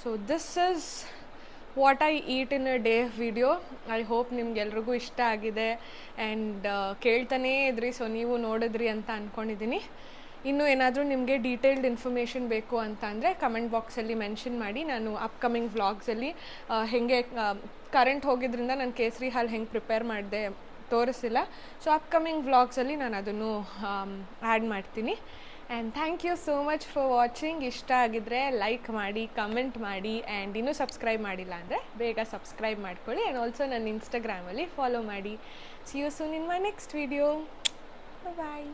So this is what I eat in a day video. I hope ನಿಮ್ಗೆಲ್ರಿಗೂ ಇಷ್ಟ ಆಗಿದೆ ಆ್ಯಂಡ್ ಕೇಳ್ತಾನೇ ಇದ್ರಿ, ಸೊ ನೀವು ನೋಡಿದ್ರಿ ಅಂತ ಅಂದ್ಕೊಂಡಿದ್ದೀನಿ. ಇನ್ನೂ ಏನಾದರೂ ನಿಮಗೆ ಡೀಟೇಲ್ಡ್ ಇನ್ಫಾರ್ಮೇಷನ್ ಬೇಕು ಅಂತ ಅಂದರೆ ಕಮೆಂಟ್ ಬಾಕ್ಸಲ್ಲಿ ಮೆನ್ಷನ್ ಮಾಡಿ. ನಾನು ಅಪ್ಕಮಿಂಗ್ ವ್ಲಾಗ್ಸಲ್ಲಿ ಹೇಗೆ ಕರೆಂಟ್ ಹೋಗಿದ್ರಿಂದ ನಾನು ಕೇಸರಿ ಹಾಲು ಹೆಂಗೆ ಪ್ರಿಪೇರ್ ಮಾಡಿದೆ ತೋರಿಸಿಲ್ಲ. ಸೊ ಅಪ್ಕಮಿಂಗ್ ವ್ಲಾಗ್ಸಲ್ಲಿ ನಾನು ಅದನ್ನು ಆ್ಯಡ್ ಮಾಡ್ತೀನಿ. And thank you so much for watching. ಇಷ್ಟ ಆಗಿದ್ದರೆ ಲೈಕ್ ಮಾಡಿ, ಕಮೆಂಟ್ ಮಾಡಿ, ಆ್ಯಂಡ್ ಇನ್ನೂ ಸಬ್ಸ್ಕ್ರೈಬ್ ಮಾಡಿಲ್ಲ ಅಂದರೆ ಬೇಗ ಸಬ್ಸ್ಕ್ರೈಬ್ ಮಾಡ್ಕೊಳ್ಳಿ. ಆ್ಯಂಡ್ ಆಲ್ಸೋ ನನ್ನ ಇನ್ಸ್ಟಾಗ್ರಾಮಲ್ಲಿ ಫಾಲೋ ಮಾಡಿ. See you soon in my next video. Bye.